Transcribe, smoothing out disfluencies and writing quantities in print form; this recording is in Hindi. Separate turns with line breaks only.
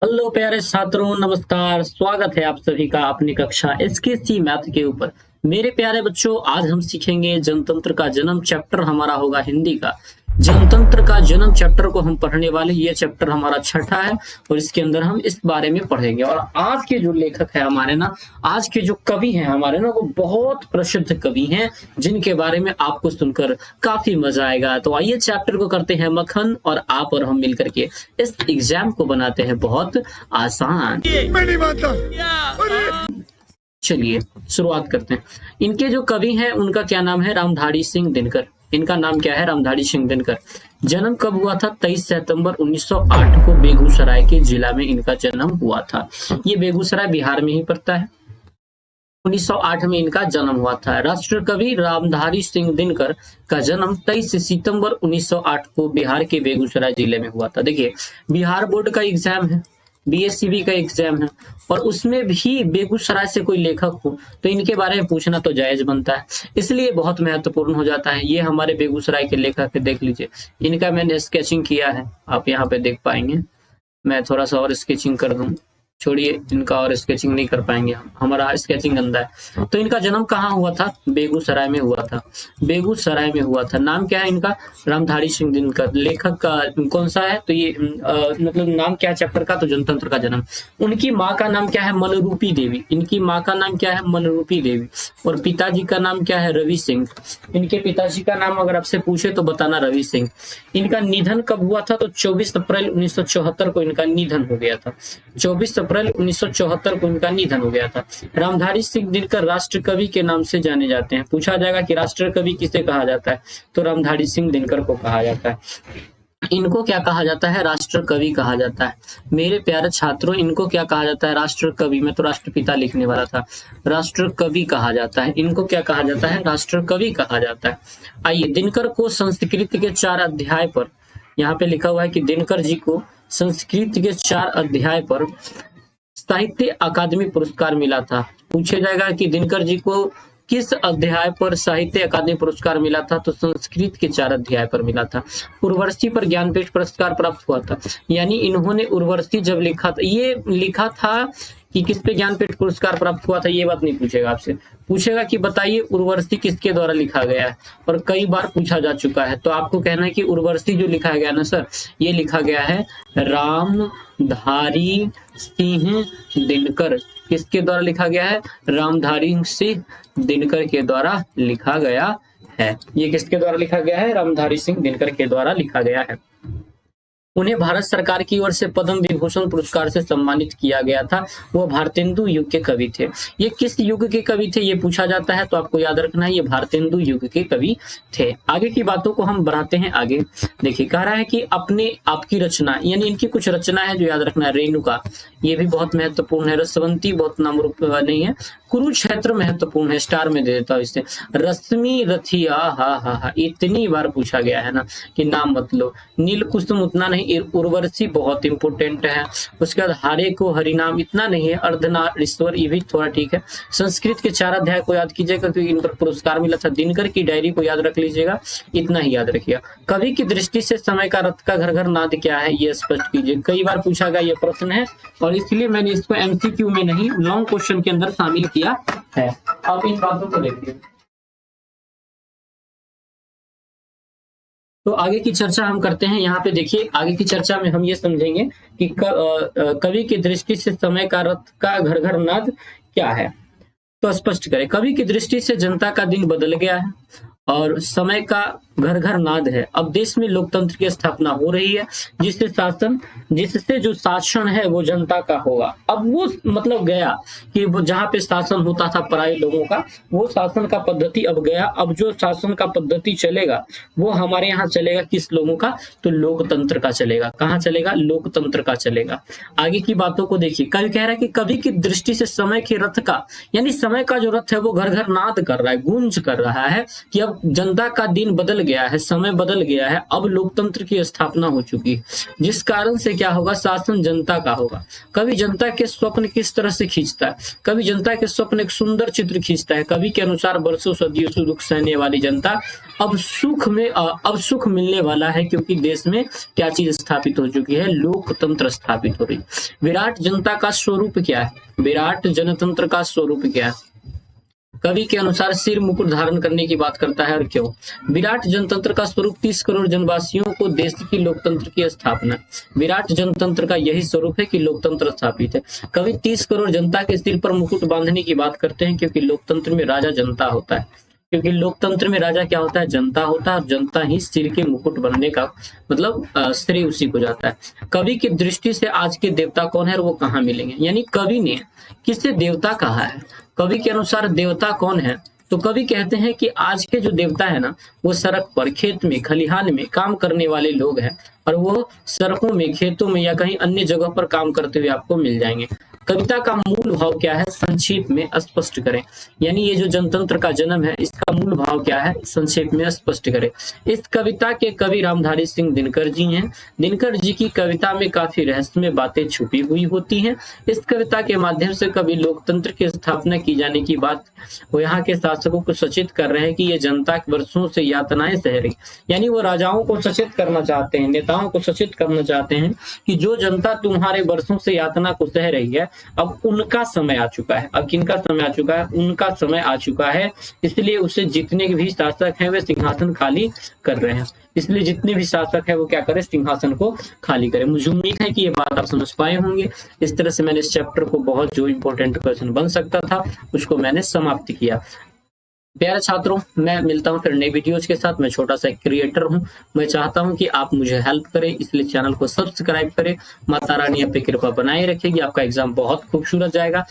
हेलो प्यारे छात्रों, नमस्कार। स्वागत है आप सभी का अपनी कक्षा एसकेसी मैथ के ऊपर। मेरे प्यारे बच्चों, आज हम सीखेंगे जनतंत्र का जन्म। चैप्टर हमारा होगा हिंदी का। जनतंत्र का जन्म चैप्टर को हम पढ़ने वाले। ये चैप्टर हमारा छठा है और इसके अंदर हम इस बारे में पढ़ेंगे। और आज के जो लेखक है हमारे ना, आज के जो कवि हैं हमारे ना, वो बहुत प्रसिद्ध कवि हैं जिनके बारे में आपको सुनकर काफी मजा आएगा। तो आइए चैप्टर को करते हैं मक्खन, और आप और हम मिलकर के इस एग्जाम को बनाते हैं बहुत आसान।
मैं नहीं मानता।
चलिए शुरुआत करते हैं। इनके जो कवि हैं उनका क्या नाम है? रामधारी सिंह दिनकर। इनका नाम क्या है? रामधारी सिंह दिनकर। जन्म कब हुआ था? 23 सितंबर 1908 को बेगूसराय के जिला में इनका जन्म हुआ था। ये बेगूसराय बिहार में ही पड़ता है। 1908 में इनका जन्म हुआ था। राष्ट्र कवि रामधारी सिंह दिनकर का जन्म 23 सितंबर 1908 को बिहार के बेगूसराय जिले में हुआ था। देखिए, बिहार बोर्ड का एग्जाम है, बीएससीबी का एग्जाम है, और उसमें भी बेगूसराय से कोई लेखक हो तो इनके बारे में पूछना तो जायज बनता है, इसलिए बहुत महत्वपूर्ण हो जाता है। ये हमारे बेगूसराय के लेखक है, देख लीजिए। इनका मैंने स्केचिंग किया है, आप यहाँ पे देख पाएंगे। मैं थोड़ा सा और स्केचिंग कर दूं। छोड़िए, इनका और स्केचिंग नहीं कर पाएंगे हम, हमारा स्केचिंग गंदा है। तो इनका जन्म कहाँ हुआ था? बेगूसराय में हुआ था। बेगूसराय में हुआ था। नाम क्या है इनका? रामधारी सिंह दिनकर। लेखक का कौन सा है? तो ये मतलब नाम क्या है चैप्टर का? तो जनतंत्र का जन्म। उनकी माँ का नाम क्या है? मनरूपी देवी। इनकी माँ का नाम क्या है? मनरूपी देवी। और पिताजी का नाम क्या है? रवि सिंह। इनके पिताजी का नाम अगर आपसे पूछे तो बताना रवि सिंह। इनका निधन कब हुआ था? तो 24 अप्रैल 1974 को इनका निधन हो गया था। 24 अप्रैल 1974 को इनका निधन हो गया था। रामधारी सिंह दिनकर राष्ट्र कवि के नाम से जाने जाते हैं। पूछा जाएगा कि राष्ट्र कवि किसे कहा जाता है, तो रामधारी सिंह दिनकर को कहा जाता है। इनको क्या कहा जाता है? राष्ट्र कवि कहा जाता है। मेरे प्यारे छात्रों, इनको क्या कहा जाता है? राष्ट्र कवि। मैं तो राष्ट्रपिता लिखने वाला था। राष्ट्र कवि कहा जाता है। इनको क्या कहा जाता है? राष्ट्र कवि कहा जाता है। आइए, दिनकर को संस्कृत के 4 अध्याय पर, यहाँ पे लिखा हुआ है कि दिनकर जी को संस्कृत के 4 अध्याय पर साहित्य अकादमी पुरस्कार मिला था। पूछा जाएगा कि दिनकर जी को किस अध्याय पर साहित्य अकादमी पुरस्कार मिला था? तो संस्कृत के 4 अध्याय पर मिला था। उर्वशी पर ज्ञानपीठ पुरस्कार प्राप्त हुआ था। यानी इन्होंने उर्वशी जब लिखा था, ये लिखा था कि किस पे ज्ञानपीठ पुरस्कार प्राप्त हुआ था, ये बात नहीं पूछेगा आपसे। पूछेगा कि बताइए उर्वशी किसके द्वारा लिखा गया है, और कई बार पूछा जा चुका है। तो आपको कहना है कि उर्वशी जो लिखा गया ना सर, ये लिखा गया है रामधारी सिंह दिनकर। किसके द्वारा लिखा गया है? रामधारी सिंह दिनकर के द्वारा लिखा गया है। ये किसके द्वारा लिखा गया है? रामधारी सिंह दिनकर के द्वारा लिखा गया है। उन्हें भारत सरकार की ओर से पद्म विभूषण पुरस्कार से सम्मानित किया गया था। वो भारतेंदु युग के कवि थे। ये किस युग के कवि थे ये पूछा जाता है, तो आपको याद रखना है ये भारतेंदु युग के कवि थे। आगे की बातों को हम बढ़ाते हैं आगे। देखिए, कह रहा है कि अपने आपकी रचना, यानी इनकी कुछ रचना है जो याद रखना है। रेणुका, ये भी बहुत महत्वपूर्ण है। रसवंती बहुत नाम रूप नहीं है। कुरुक्षेत्र महत्वपूर्ण है, स्टार में दे देता हूं इसे। रश्मि रथिया, हा, इतनी बार पूछा गया है ना कि नाम मत लो। नील कुसुम उतना नहीं। उर्वशी बहुत इंपोर्टेंट है। उसके बाद हारे को हरिनाम इतना नहीं है। अर्धनारीश्वर, ये भी थोड़ा ठीक है। संस्कृत के 4 अध्याय को याद कीजिएगा क्योंकि इन पर पुरस्कार मिला था। दिनकर की डायरी को याद रख लीजिएगा, इतना ही याद रखिएगा। कवि की दृष्टि से समय का रथ का घर घर नाद क्या है, ये स्पष्ट कीजिए। कई बार पूछा गया ये प्रश्न है, और इसलिए मैंने इसको एमसीक्यू में नहीं, लॉन्ग क्वेश्चन के अंदर शामिल किया है। अब इन बातों को देखिए। तो आगे की चर्चा हम करते हैं। यहाँ पे देखिए, आगे की चर्चा में हम ये समझेंगे कि कवि की दृष्टि से समय का रथ का घर घर नाद क्या है। तो स्पष्ट करें। कवि की दृष्टि से जनता का दिन बदल गया है और समय का घर घर नाद है। अब देश में लोकतंत्र की स्थापना हो रही है, जिससे जो शासन है वो जनता का होगा। अब वो मतलब गया कि वो जहाँ पे शासन होता था पराये लोगों का, वो शासन का पद्धति अब गया। अब जो शासन का पद्धति चलेगा वो हमारे यहाँ चलेगा किस लोगों का? तो लोकतंत्र का चलेगा। कहाँ चलेगा? लोकतंत्र का चलेगा। आगे की बातों को देखिए। कवि कह रहा है कि कवि की दृष्टि से समय के रथ का, यानी समय का जो रथ है वो घर घर नाद कर रहा है, गूंज कर रहा है कि अब अब जनता का दिन बदल गया है, समय बदल गया है, अब लोकतंत्र की स्थापना हो चुकी है, जिस कारण से क्या होगा, शासन जनता का होगा। कभी जनता के स्वप्न किस तरह से खींचता है, कभी जनता के स्वप्न एक सुंदर चित्र खींचता है, कवि के अनुसार वर्षों सदियों से दुख सहने वाली जनता अब सुख मिलने वाला है, क्योंकि देश में क्या चीज स्थापित हो चुकी है, लोकतंत्र स्थापित हो रही। विराट जनता का स्वरूप क्या है, विराट जनतंत्र का स्वरूप क्या है? कवि के अनुसार सिर मुकुट धारण करने की बात करता है, और क्यों? विराट जनतंत्र का स्वरूप 30 करोड़ जनवासियों को देश की लोकतंत्र की स्थापना। विराट जनतंत्र का यही स्वरूप है कि लोकतंत्र स्थापित है। कवि 30 करोड़ जनता के सिर पर मुकुट बांधने की बात करते हैं, क्योंकि लोकतंत्र में राजा जनता होता है, क्योंकि लोकतंत्र में राजा क्या होता है, जनता होता है, और जनता ही सिर के मुकुट बनने का मतलब श्रेय उसी को जाता है। कवि की दृष्टि से आज के देवता कौन है और वो कहाँ मिलेंगे, यानी कवि ने किसे देवता कहा है, कवि के अनुसार देवता कौन है? तो कवि कहते हैं कि आज के जो देवता है ना, वो सड़क पर, खेत में, खलिहान में काम करने वाले लोग हैं, और वो सड़कों में, खेतों में या कहीं अन्य जगह पर काम करते हुए आपको मिल जाएंगे। कविता का मूल भाव क्या है, संक्षेप में स्पष्ट करें। यानी ये जो जनतंत्र का जन्म है, इसका मूल भाव क्या है, संक्षेप में स्पष्ट करें। इस कविता के कवि रामधारी सिंह दिनकर जी हैं। दिनकर जी की कविता में काफी रहस्यमय बातें छुपी हुई होती हैं। इस कविता के माध्यम से कवि लोकतंत्र की स्थापना की जाने की बात वो यहाँ के शासकों को सचेत कर रहे हैं कि ये जनता वर्षों से यातनाएं सह रही, यानी वो राजाओं को सचेत करना चाहते हैं, नेताओं को सचेत करना चाहते हैं कि जो जनता तुम्हारे वर्षों से यातना को सह रही है, अब उनका समय आ चुका है। अब किनका समय आ चुका है, उनका समय आ चुका है। इसलिए उसे जितने भी शासक हैं वे सिंहासन खाली कर रहे हैं, इसलिए जितने भी शासक है वो क्या करें, सिंहासन को खाली करें। मुझे उम्मीद है कि ये बात आप समझ पाए होंगे। इस तरह से मैंने इस चैप्टर को, बहुत जो इंपॉर्टेंट क्वेश्चन बन सकता था उसको मैंने समाप्त किया। प्यारे छात्रों, मैं मिलता हूं फिर नई वीडियोज के साथ। मैं छोटा सा क्रिएटर हूं, मैं चाहता हूं कि आप मुझे हेल्प करें, इसलिए चैनल को सब्सक्राइब करें। माता रानी आप पे कृपा बनाए रखेगी, आपका एग्जाम बहुत खूबसूरत जाएगा।